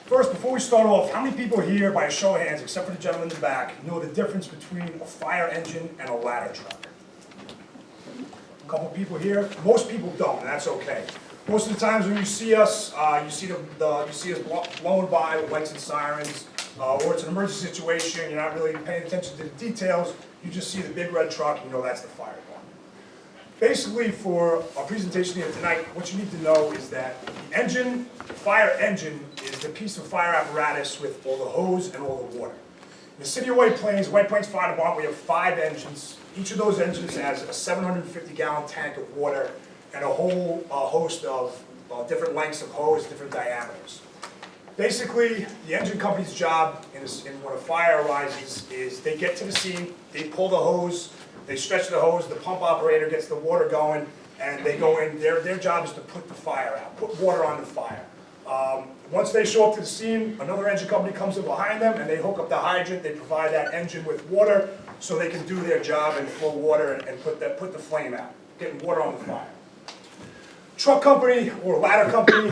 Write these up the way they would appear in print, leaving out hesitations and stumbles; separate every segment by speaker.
Speaker 1: First, before we start off, how many people here, by a show of hands, except for the gentleman in the back, know the difference between a fire engine and a ladder truck? A couple people here. Most people don't, and that's okay. Most of the times when you see us, you see us blowing by with lights and sirens, or it's an emergency situation. You're not really paying attention to the details. You just see the big red truck, and you know that's the fire department. Basically, for our presentation here tonight, what you need to know is that the engine, the fire engine, is the piece of fire apparatus with all the hose and all the water. In the city of White Plains Fire Department, we have 5 engines. Each of those engines has a 750-gallon tank of water and a whole host of different lengths of hose, different diameters. Basically, the engine company's job when a fire arises is they get to the scene, they pull the hose, they stretch the hose, the pump operator gets the water going, and they go in. Their job is to put the fire out, put water on the fire. Once they show up to the scene, another engine company comes in behind them, and they hook up the hydrant. They provide that engine with water so they can do their job and flow water and put the flame out, getting water on the fire. Truck company or ladder company,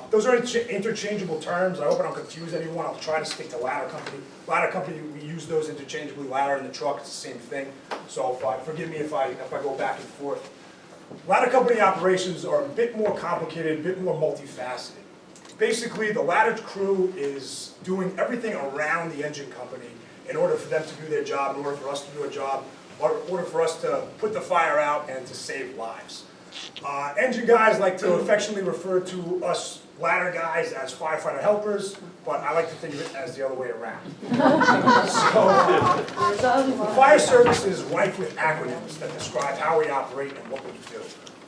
Speaker 1: those are interchangeable terms. I hope I don't confuse anyone. I'll try to stick to ladder company. Ladder company, we use those interchangeably. Ladder and the truck, it's the same thing. So forgive me if I go back and forth. Ladder company operations are a bit more complicated, a bit more multifaceted. Basically, the ladder crew is doing everything around the engine company in order for them to do their job, in order for us to do a job, in order for us to put the fire out and to save lives. Engine guys like to affectionately refer to us ladder guys as firefighter helpers, but I like to think of it as the other way around. So, fire service is rife with acronyms that describe how we operate and what we do.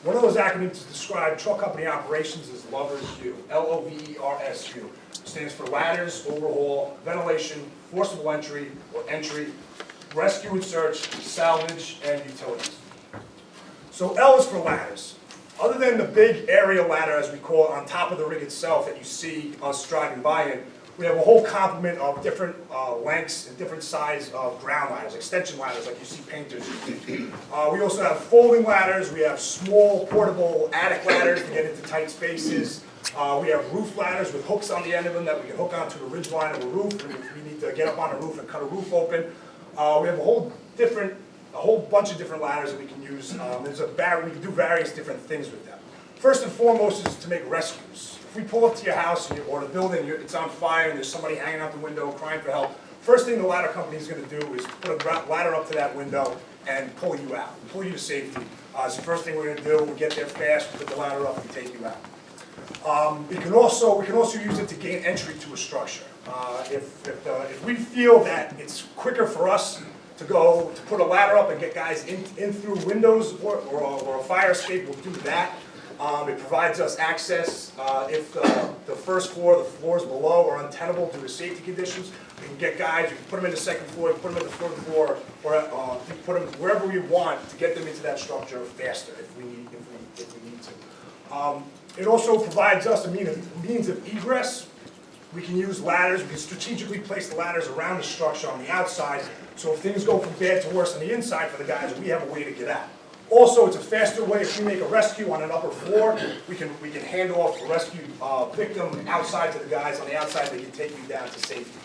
Speaker 1: One of those acronyms to describe truck company operations is LOVERSU, LOVERSU. Stands for ladders, overhaul, ventilation, forcible entry or entry, rescue and search, salvage, and utilities. So L is for ladders. Other than the big aerial ladder, as we call it, on top of the rig itself that you see us driving by in, we have a whole complement of different lengths and different size of ground ladders, extension ladders like you see painters using. We also have folding ladders. We have small portable attic ladders to get into tight spaces. We have roof ladders with hooks on the end of them that we can hook onto the ridge line of a roof if we need to get up on a roof and cut a roof open. We have a whole bunch of different ladders that we can use. We can do various different things with them. First and foremost is to make rescues. If we pull up to your house or the building, it's on fire and there's somebody hanging out the window crying for help, first thing the ladder company is going to do is put a ladder up to that window and pull you out, pull you to safety. It's the first thing we're going to do. We'll get there fast, put the ladder up, and take you out. We can also use it to gain entry to a structure. If we feel that it's quicker for us to put a ladder up and get guys in through windows or a fire escape, we'll do that. It provides us access if the first floor, the floors below are untenable due to safety conditions. We can get guys, we can put them in the second floor, put them in the fourth floor, or put them wherever we want to get them into that structure faster if we need to. It also provides us a means of egress. We can use ladders. We can strategically place the ladders around the structure on the outside, so if things go from bad to worse on the inside for the guys, we have a way to get out. Also, it's a faster way. If we make a rescue on an upper floor, we can hand off the rescue victim outside to the guys on the outside. They can take you down to safety.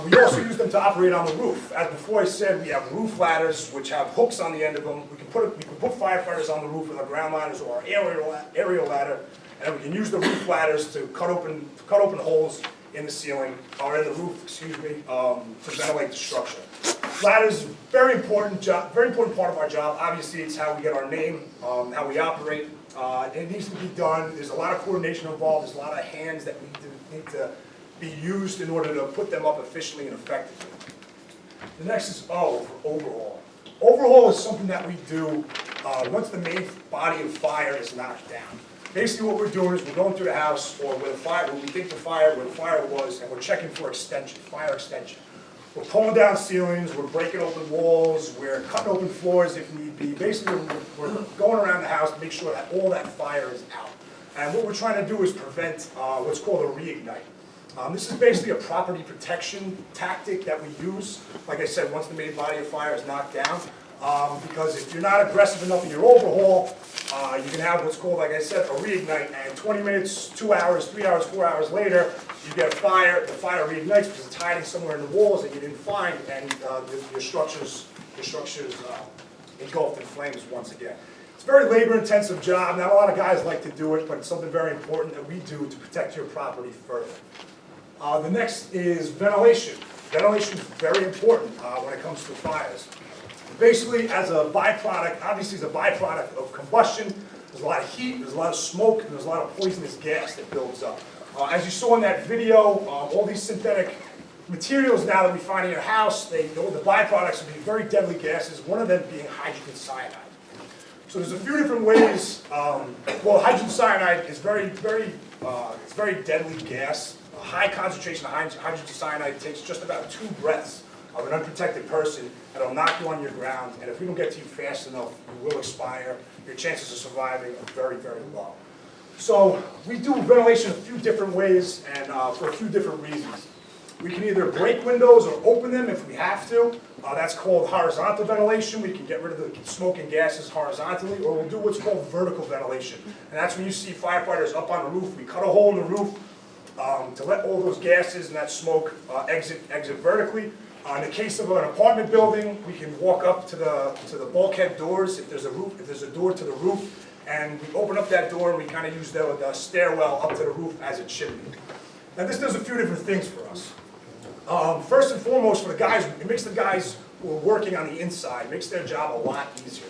Speaker 1: We also use them to operate on the roof. As before I said, we have roof ladders which have hooks on the end of them. We can put firefighters on the roof with our ground ladders or our aerial ladder, and we can use the roof ladders to cut open holes in the ceiling or in the roof, to ventilate the structure. Ladders, very important part of our job. Obviously, it's how we get our name, how we operate. It needs to be done. There's a lot of coordination involved. There's a lot of hands that need to be used in order to put them up efficiently and effectively. The next is O for overhaul. Overhaul is something that we do once the main body of fire is knocked down. Basically what we're doing is we're going through the house or where the fire was, and we're checking for fire extension. We're pulling down ceilings, we're breaking open walls, we're cutting open floors if need be. Basically, we're going around the house to make sure that all that fire is out. And what we're trying to do is prevent what's called a reignite. This is basically a property protection tactic that we use. Like I said, once the main body of fire is knocked down, Because if you're not aggressive enough in your overhaul, you can have what's called, like I said, a reignite, and 20 minutes, 2 hours, 3 hours, 4 hours later, you get a fire. The fire reignites because it's hiding somewhere in the walls that you didn't find, and your structure's engulfed in flames once again. It's a very labor-intensive job. Not a lot of guys like to do it, but it's something very important that we do to protect your property further. The next is ventilation. Ventilation is very important when it comes to fires. Basically, as a byproduct, obviously as a byproduct of combustion, there's a lot of heat, there's a lot of smoke, and there's a lot of poisonous gas that builds up. As you saw in that video, all these synthetic materials now that we find in your house, the byproducts will be very deadly gases, one of them being hydrogen cyanide. So there's a few different ways. Well, hydrogen cyanide is it's very deadly gas. A high concentration of hydrogen cyanide takes just about 2 breaths of an unprotected person, and it'll knock you on your ground, and if we don't get to you fast enough, you will expire. Your chances of surviving are very, very low. So we do ventilation a few different ways, and for a few different reasons. We can either break windows or open them if we have to. That's called horizontal ventilation. We can get rid of the smoke and gases horizontally, or we'll do what's called vertical ventilation. And that's when you see firefighters up on the roof. We cut a hole in the roof to let all those gases and that smoke exit vertically. In the case of an apartment building, we can walk up to the bulkhead doors if there's a door to the roof, and we open up that door and we kind of use the stairwell up to the roof as it should be. Now this does a few different things for us. First and foremost, for the guys, it makes the guys who are working on the inside, makes their job a lot easier.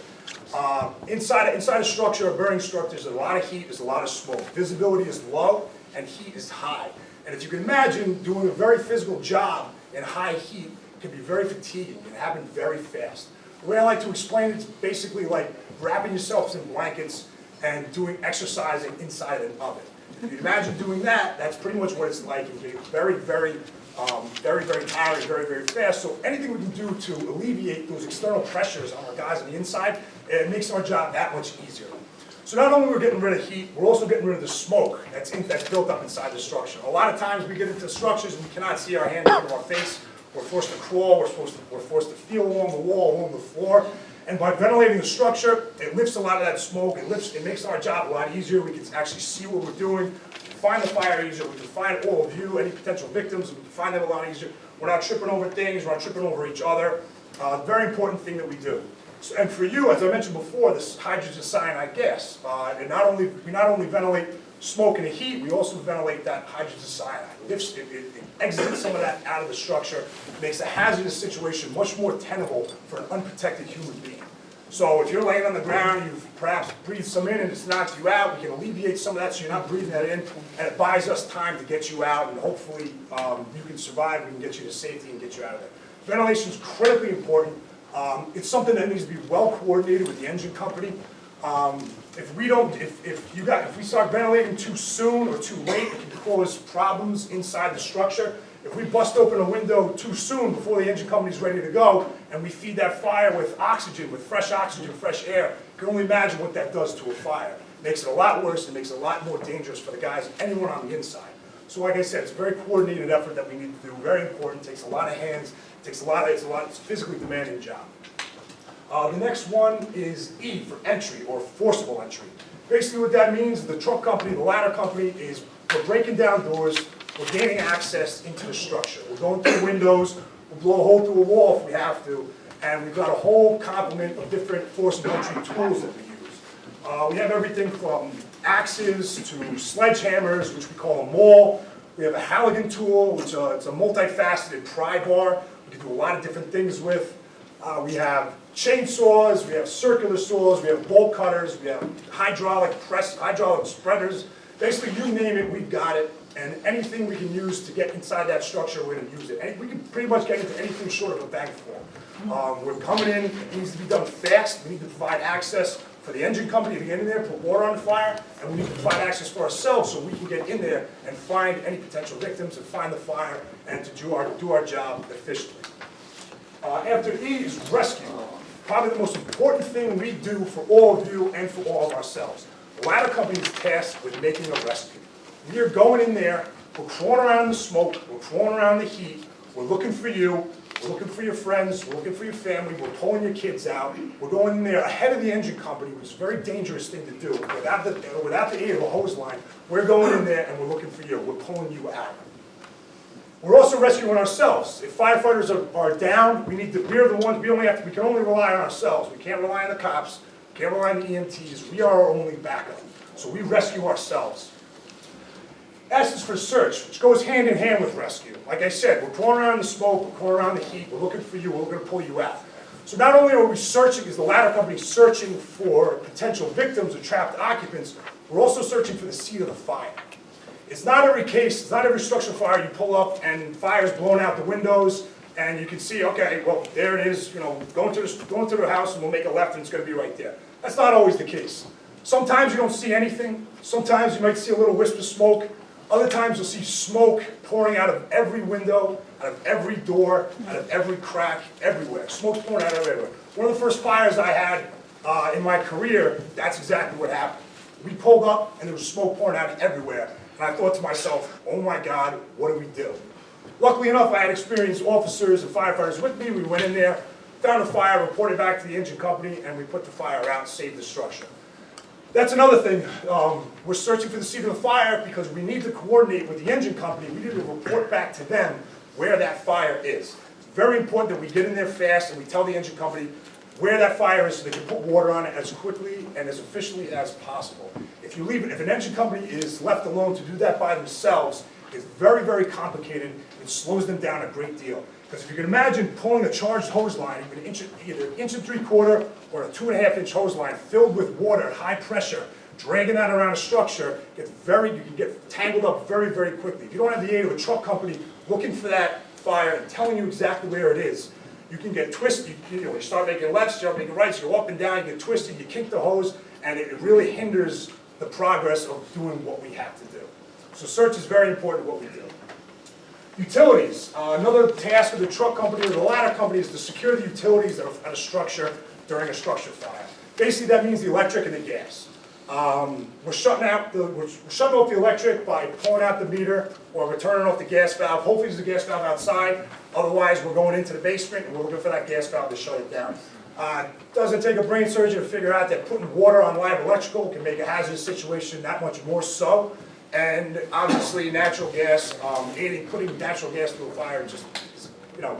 Speaker 1: Inside a structure, a burning structure, there's a lot of heat, there's a lot of smoke. Visibility is low and heat is high. And if you can imagine, doing a very physical job in high heat can be very fatiguing and happen very fast. The way I like to explain it is basically like wrapping yourselves in blankets and doing exercising inside an oven. If you imagine doing that, that's pretty much what it's like. It can be very, very tiring, very, very fast. So anything we can do to alleviate those external pressures on our guys on the inside, it makes our job that much easier. So not only are we getting rid of heat, we're also getting rid of the smoke that's built up inside the structure. A lot of times we get into structures and we cannot see our hand in front of our face. We're forced to crawl, we're forced to feel along the wall, along the floor. And by ventilating the structure, it lifts a lot of that smoke, it makes our job a lot easier. We can actually see what we're doing, find the fire easier, we can find all of you, any potential victims, we can find them a lot easier. We're not tripping over things, we're not tripping over each other. Very important thing that we do. So, and for you, as I mentioned before, this hydrogen cyanide gas, we not only ventilate smoke and the heat, we also ventilate that hydrogen cyanide. It exits some of that out of the structure, makes a hazardous situation much more tenable for an unprotected human being. So if you're laying on the ground, you've perhaps breathed some in and it's knocked you out, we can alleviate some of that so you're not breathing that in, and it buys us time to get you out, and hopefully you can survive, we can get you to safety and get you out of there. Ventilation is critically important. It's something that needs to be well coordinated with the engine company. If we start ventilating too soon or too late, it can cause problems inside the structure. If we bust open a window too soon before the engine company's ready to go, and we feed that fire with oxygen, fresh air, you can only imagine what that does to a fire. It makes it a lot worse, and makes it a lot more dangerous for the guys, anyone on the inside. So like I said, it's a very coordinated effort that we need to do, very important, takes a lot of hands, it's a physically demanding job. The next one is E for entry, or forcible entry. Basically what that means, the truck company, the ladder company, is we're breaking down doors, we're gaining access into the structure. We're going through windows, we'll blow a hole through a wall if we have to, and we've got a whole complement of different forcible entry tools that we use. We have everything from axes to sledgehammers, which we call a maul. We have a Halligan tool, which it's a multifaceted pry bar. We can do a lot of different things with. We have chainsaws, we have circular saws, we have bolt cutters, we have hydraulic spreaders. Basically, you name it, we've got it. And anything we can use to get inside that structure, we're going to use it. And we can pretty much get into anything short of a bank form. We're coming in, it needs to be done fast. We need to provide access for the engine company to get in there, put water on the fire, and we need to provide access for ourselves so we can get in there and find any potential victims and find the fire and to do our job efficiently. After E is rescue. Probably the most important thing we do for all of you and for all of ourselves. The ladder company is tasked with making a rescue. We are going in there, we're crawling around in the smoke, we're crawling around the heat, we're looking for you, we're looking for your friends, we're looking for your family, we're pulling your kids out, we're going in there ahead of the engine company, which is a very dangerous thing to do. Without the aid of a hose line, we're going in there and we're looking for you, we're pulling you out. We're also rescuing ourselves. If firefighters are down, we're the ones, we can only rely on ourselves. We can't rely on the cops, we can't rely on the EMTs, we are our only backup. So we rescue ourselves. S is for search, which goes hand in hand with rescue. Like I said, we're crawling around the smoke, we're crawling around the heat, we're looking for you, we're going to pull you out. So not only are we searching, is the ladder company searching for potential victims or trapped occupants, we're also searching for the seat of the fire. It's not every case, it's not every structural fire you pull up and fire's blown out the windows and you can see, okay, well, there it is, go into the house and we'll make a left and it's going to be right there. That's not always the case. Sometimes you don't see anything, sometimes you might see a little wisp of smoke. Other times you'll see smoke pouring out of every window, out of every door, out of every crack, everywhere. Smoke's pouring out of everywhere. One of the first fires I had in my career, that's exactly what happened. We pulled up and there was smoke pouring out everywhere. And I thought to myself, oh my God, what do we do? Luckily enough, I had experienced officers and firefighters with me. We went in there, found a fire, reported back to the engine company, and we put the fire out and saved the structure. That's another thing. We're searching for the seat of the fire because we need to coordinate with the engine company. We need to report back to them where that fire is. It's very important that we get in there fast and we tell the engine company where that fire is so they can put water on it as quickly and as efficiently as possible. If an engine company is left alone to do that by themselves, it's very, very complicated. It slows them down a great deal. Because if you can imagine pulling a charged hose line, either an 1 3/4 or a 2.5-inch hose line filled with water at high pressure, dragging that around a structure, you can get tangled up very, very quickly. If you don't have the aid of a truck company looking for that fire and telling you exactly where it is, you can get twisted. You start making lefts, you start making rights, you go up and down, you get twisted, you kink the hose, and it really hinders the progress of doing what we have to do. So search is very important what we do. Utilities. Another task of the truck company or the ladder company is to secure the utilities at a structure during a structure fire. Basically, that means the electric and the gas. We're shutting off the electric by pulling out the meter, or we're turning off the gas valve. Hopefully there's a gas valve outside. Otherwise, we're going into the basement and we're looking for that gas valve to shut it down. Doesn't take a brain surgeon to figure out that putting water on live electrical can make a hazardous situation that much more so. And obviously, natural gas, putting natural gas to a fire just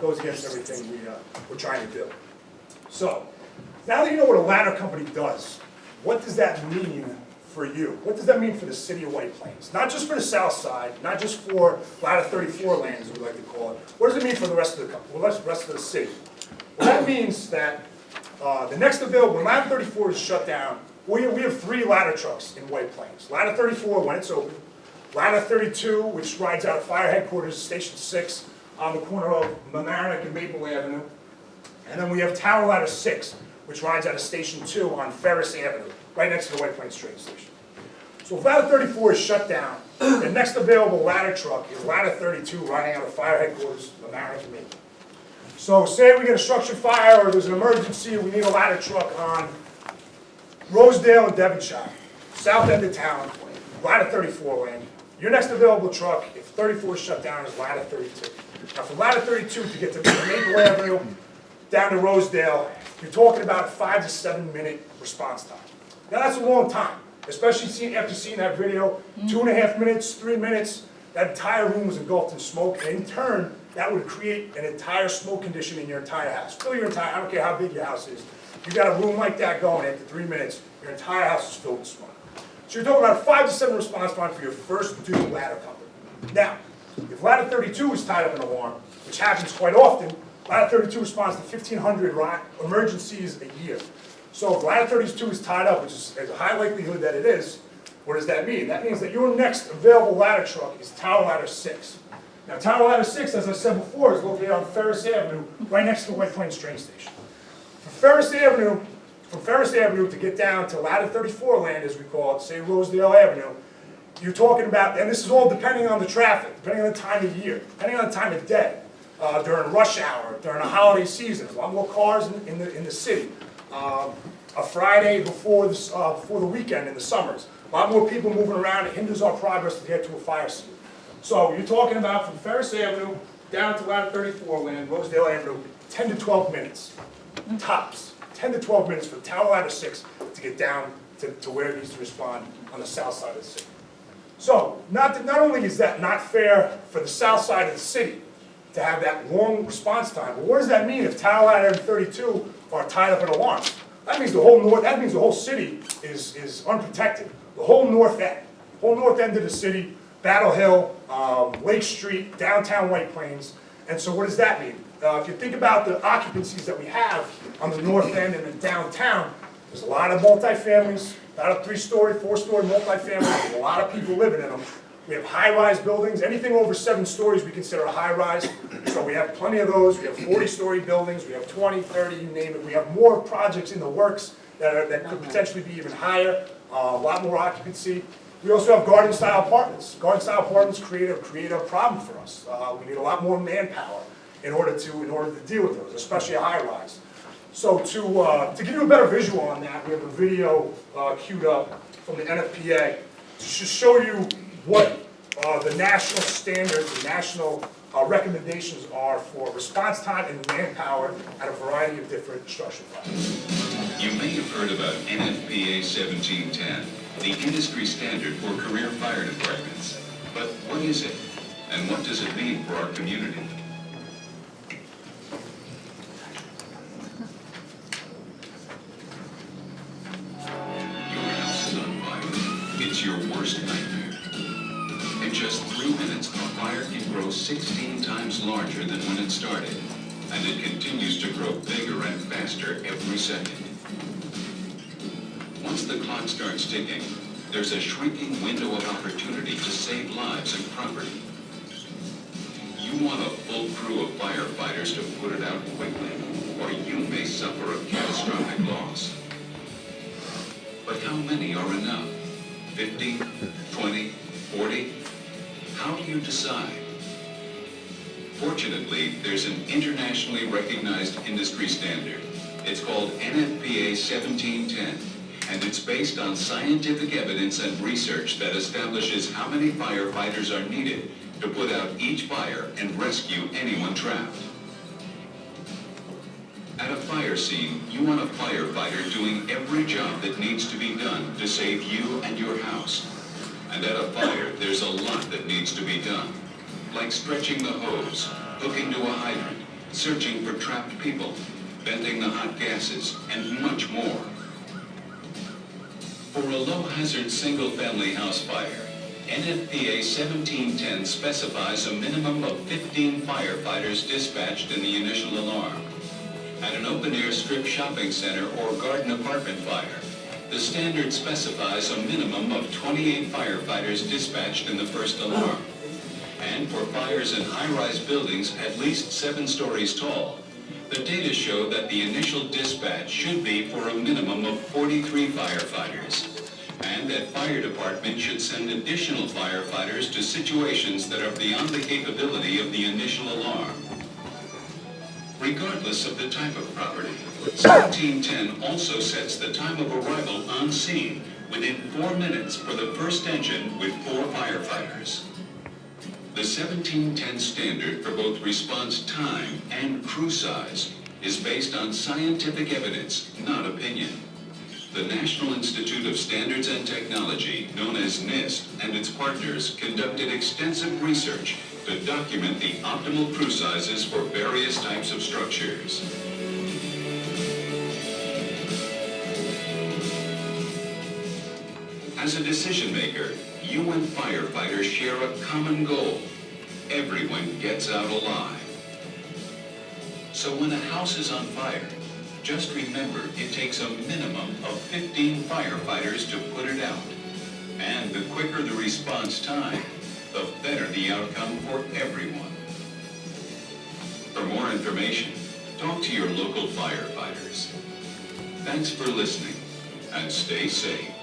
Speaker 1: goes against everything we're trying to do. So, now that you know what a ladder company does, what does that mean for you? What does that mean for the city of White Plains? Not just for the south side, not just for Ladder 34 land, as we like to call it. What does it mean for the rest of the city? Well, that means that the next available, when Ladder 34 is shut down, we have 3 ladder trucks in White Plains. Ladder 34, when it's open. Ladder 32, which rides out of Fire Headquarters, Station 6, on the corner of Mamaroneck and Maple Avenue. And then we have Tower Ladder 6, which rides out of Station 2 on Ferris Avenue, right next to the White Plains train station. So if Ladder 34 is shut down, the next available ladder truck is Ladder 32, riding out of Fire Headquarters, Mamaroneck and Maple. So say we get a structure fire or there's an emergency, we need a ladder truck on Rosedale and Devonshire, south end of town, Ladder 34 land. Your next available truck, if 34 is shut down, is Ladder 32. Now from Ladder 32 to get to Maple Avenue, down to Rosedale, you're talking about a 5 to 7 minute response time. Now that's a long time, especially after seeing that video, 2.5 minutes, 3 minutes, that entire room was engulfed in smoke, and in turn, that would create an entire smoke condition in your entire house. Fill your entire, I don't care how big your house is, you got a room like that going after 3 minutes, your entire house is filled with smoke. So you're talking about a 5 to 7 response time for your first due ladder company. Now, if Ladder 32 is tied up in an alarm, which happens quite often, Ladder 32 responds to 1,500 emergencies a year. So if Ladder 32 is tied up, which is a high likelihood that it is, what does that mean? That means that your next available ladder truck is Tower Ladder 6. Now Tower Ladder 6, as I said before, is located on Ferris Avenue, right next to the White Plains train station. From Ferris Avenue to get down to Ladder 34 land, as we call it, say Rosedale Avenue, you're talking about, and this is all depending on the traffic, depending on the time of year, depending on the time of day, during rush hour, during a holiday season, a lot more cars in the city. A Friday before the weekend in the summers, a lot more people moving around. It hinders our progress to get to a fire scene. So you're talking about from Ferris Avenue down to Ladder 34 land, Rosedale Avenue, 10 to 12 minutes, tops. 10 to 12 minutes from Tower Ladder 6 to get down to where it needs to respond on the south side of the city. So, not only is that not fair for the south side of the city to have that long response time, but what does that mean if Tower Ladder and 32 are tied up in alarms? That means the whole city is unprotected. The whole north end of the city, Battle Hill, Lake Street, downtown White Plains. And so what does that mean? If you think about the occupancies that we have on the north end and in downtown, there's a lot of multifamilies, about a 3-story, 4-story multifamily, there's a lot of people living in them. We have high-rise buildings, anything over 7 stories we consider a high-rise. So we have plenty of those, we have 40-story buildings, we have 20, 30, you name it. We have more projects in the works that could potentially be even higher, a lot more occupancy. We also have garden-style apartments. Garden-style apartments create a problem for us. We need a lot more manpower in order to deal with those, especially a high-rise. So to give you a better visual on that, we have a video queued up from the NFPA to just show you what the national standards and national recommendations are for response time and manpower at a variety of different structural projects.
Speaker 2: You may have heard about NFPA 1710, the industry standard for career fire departments. But what is it? And what does it mean for our community? Your house is on fire. It's your worst nightmare. In just 3 minutes, a fire can grow 16 times larger than when it started. And it continues to grow bigger and faster every second. Once the clock starts ticking, there's a shrinking window of opportunity to save lives and property. You want a full crew of firefighters to put it out quickly, or you may suffer a catastrophic loss. But how many are enough? 50, 20, 40? How do you decide? Fortunately, there's an internationally recognized industry standard. It's called NFPA 1710. And it's based on scientific evidence and research that establishes how many firefighters are needed to put out each fire and rescue anyone trapped. At a fire scene, you want a firefighter doing every job that needs to be done to save you and your house. And at a fire, there's a lot that needs to be done, like stretching the hose, hooking to a hydrant, searching for trapped people, venting the hot gases, and much more. For a low-hazard single-family house fire, NFPA 1710 specifies a minimum of 15 firefighters dispatched in the initial alarm. At an open-air strip shopping center or garden apartment fire, the standard specifies a minimum of 28 firefighters dispatched in the first alarm. And for fires in high-rise buildings at least 7 stories tall, the data show that the initial dispatch should be for a minimum of 43 firefighters, and that fire departments should send additional firefighters to situations that are beyond the capability of the initial alarm. Regardless of the type of property, 1710 also sets the time of arrival on scene within 4 minutes for the first engine with 4 firefighters. The 1710 standard for both response time and crew size is based on scientific evidence, not opinion. The National Institute of Standards and Technology, known as NIST, and its partners conducted extensive research to document the optimal crew sizes for various types of structures. As a decision maker, you and firefighters share a common goal. Everyone gets out alive. So when a house is on fire, just remember it takes a minimum of 15 firefighters to put it out. And the quicker the response time, the better the outcome for everyone. For more information, talk to your local firefighters. Thanks for listening, and stay safe.